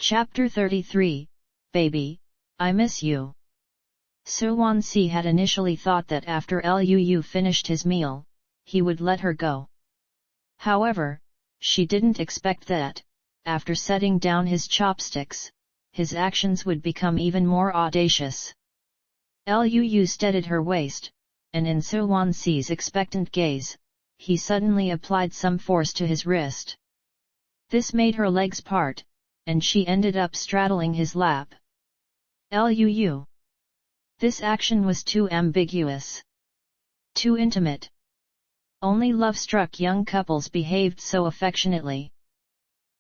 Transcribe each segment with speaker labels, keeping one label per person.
Speaker 1: Chapter 33, Baby, I Miss You. Su Wanci had initially thought that after Lu finished his meal, he would let her go. However, she didn't expect that, after setting down his chopsticks, his actions would become even more audacious. Lu steadied her waist, and in Su Wanci's expectant gaze, he suddenly applied some force to his wrist. This made her legs part, and she ended up straddling his lap. Lu. This action was too ambiguous. Too intimate. Only love-struck young couples behaved so affectionately.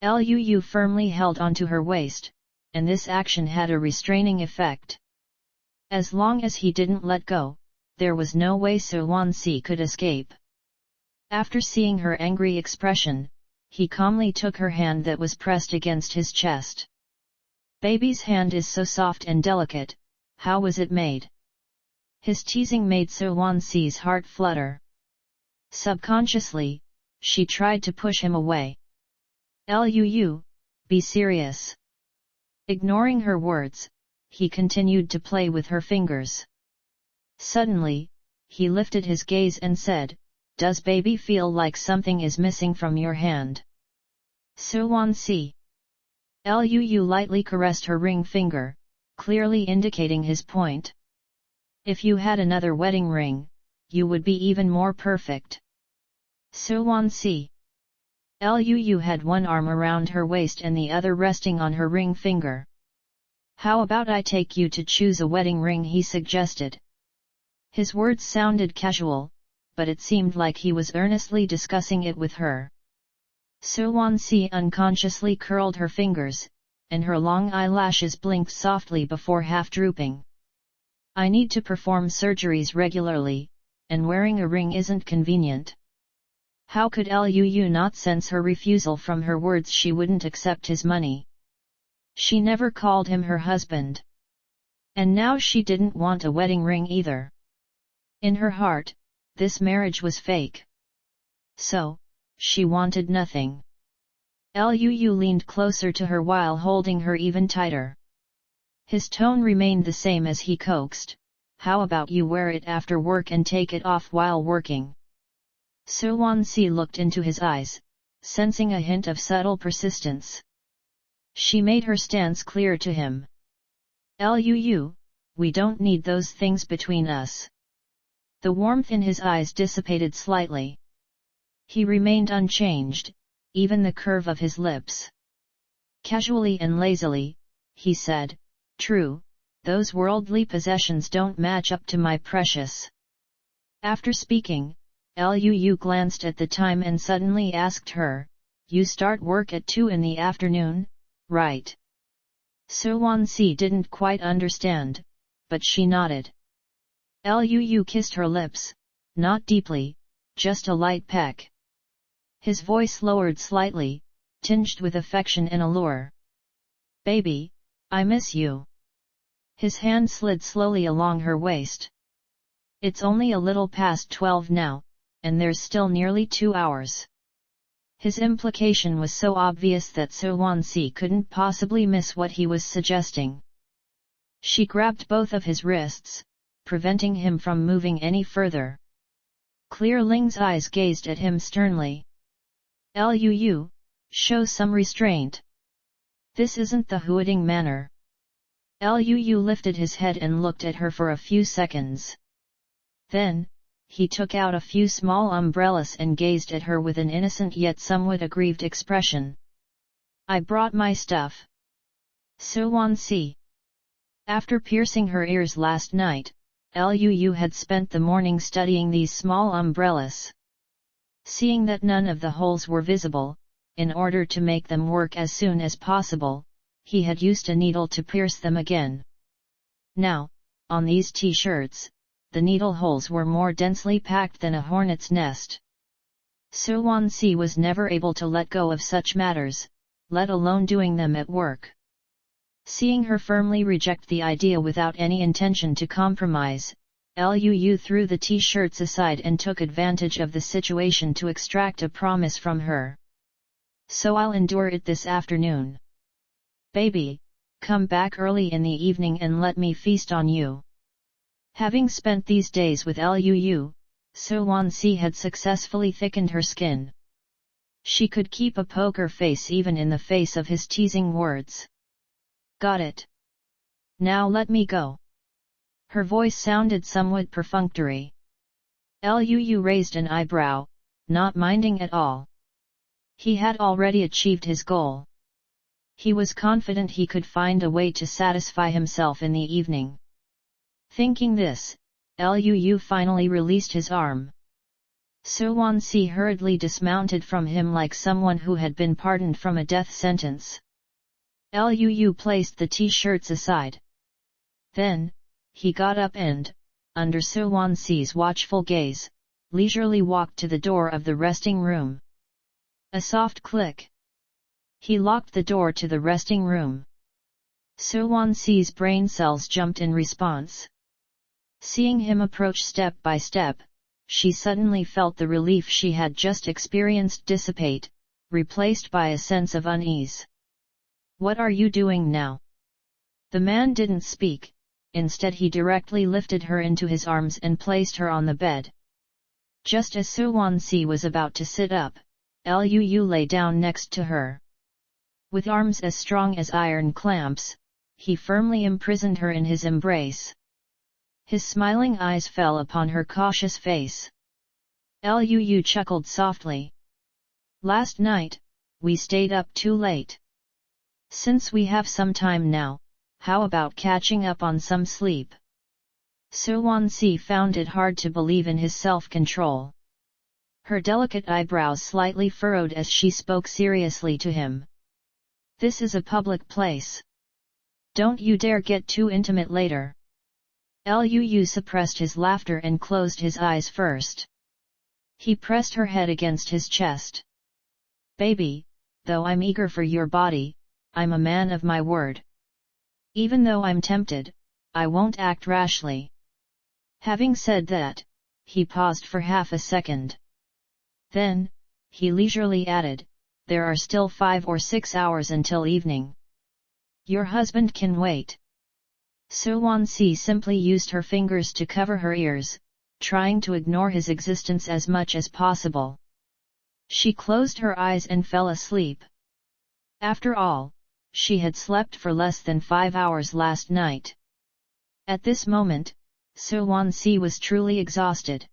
Speaker 1: Lu firmly held onto her waist, and this action had a restraining effect. As long as he didn't let go, there was no way Su Wanci could escape. After seeing her angry expression, he calmly took her hand that was pressed against his chest. Baby's hand is so soft and delicate, how was it made? His teasing made Su Wanci's heart flutter. Subconsciously, she tried to push him away. Lu, be serious. Ignoring her words, he continued to play with her fingers. Suddenly, he lifted his gaze and said, "Does baby feel like something is missing from your hand?" Su Wanci. Lu lightly caressed her ring finger, clearly indicating his point. If you had another wedding ring, you would be even more perfect. Su Wanci. Lu had one arm around her waist and the other resting on her ring finger. How about I take you to choose a wedding ring, he suggested. His words sounded casual, but it seemed like he was earnestly discussing it with her. Su Wanci unconsciously curled her fingers, and her long eyelashes blinked softly before half-drooping. I need to perform surgeries regularly, and wearing a ring isn't convenient. How could Lu not sense her refusal from her words? She wouldn't accept his money. She never called him her husband. And now she didn't want a wedding ring either. In her heart, this marriage was fake. So, she wanted nothing. Lu leaned closer to her while holding her even tighter. His tone remained the same as he coaxed, "How about you wear it after work and take it off while working?" Su Wanci looked into his eyes, sensing a hint of subtle persistence. She made her stance clear to him. "Lu, we don't need those things between us." The warmth in his eyes dissipated slightly. He remained unchanged, even the curve of his lips. Casually and lazily, he said, "True, those worldly possessions don't match up to my precious." After speaking, Lu glanced at the time and suddenly asked her, "You start work at 2 in the afternoon, right?" Su Wanci didn't quite understand, but she nodded. Lu kissed her lips, not deeply, just a light peck. His voice lowered slightly, tinged with affection and allure. "Baby, I miss you." His hand slid slowly along her waist. "It's only a little past 12 now, and there's still nearly 2 hours. His implication was so obvious that Su Wanci couldn't possibly miss what he was suggesting. She grabbed both of his wrists, preventing him from moving any further. Clear Ling's eyes gazed at him sternly. "Lu, show some restraint. This isn't the hooting manner." Lu lifted his head and looked at her for a few seconds. Then, he took out a few small umbrellas and gazed at her with an innocent yet somewhat aggrieved expression. "I brought my stuff." Su Wanci. After piercing her ears last night, Lu had spent the morning studying these small umbrellas. Seeing that none of the holes were visible, in order to make them work as soon as possible, he had used a needle to pierce them again. Now, on these t-shirts, the needle holes were more densely packed than a hornet's nest. Su Wanci was never able to let go of such matters, let alone doing them at work. Seeing her firmly reject the idea without any intention to compromise, Lu threw the t-shirts aside and took advantage of the situation to extract a promise from her. "So I'll endure it this afternoon." Baby, come back early in the evening and let me feast on you. Having spent these days with Lu, Su Wanci had successfully thickened her skin. She could keep a poker face even in the face of his teasing words. Got it. Now let me go. Her voice sounded somewhat perfunctory. Lu raised an eyebrow, not minding at all. He had already achieved his goal. He was confident he could find a way to satisfy himself in the evening. Thinking this, Lu finally released his arm. Su Wanci hurriedly dismounted from him like someone who had been pardoned from a death sentence. Lu placed the t-shirts aside. Then, he got up and, under Su Wanci's watchful gaze, leisurely walked to the door of the resting room. A soft click. He locked the door to the resting room. Su Wanci's brain cells jumped in response. Seeing him approach step by step, she suddenly felt the relief she had just experienced dissipate, replaced by a sense of unease. What are you doing now? The man didn't speak, instead he directly lifted her into his arms and placed her on the bed. Just as Su Wanci was about to sit up, Lu lay down next to her. With arms as strong as iron clamps, he firmly imprisoned her in his embrace. His smiling eyes fell upon her cautious face. Lu chuckled softly. Last night, we stayed up too late. Since we have some time now, how about catching up on some sleep? Su Wanci found it hard to believe in his self-control. Her delicate eyebrows slightly furrowed as she spoke seriously to him. This is a public place. Don't you dare get too intimate later. Lu suppressed his laughter and closed his eyes first. He pressed her head against his chest. Baby, though I'm eager for your body, I'm a man of my word. Even though I'm tempted, I won't act rashly. Having said that, he paused for half a second. Then, he leisurely added, there are still 5 or 6 hours until evening. Your husband can wait. Su Wanci simply used her fingers to cover her ears, trying to ignore his existence as much as possible. She closed her eyes and fell asleep. After all, she had slept for less than 5 hours last night. At this moment, Su Wanci was truly exhausted.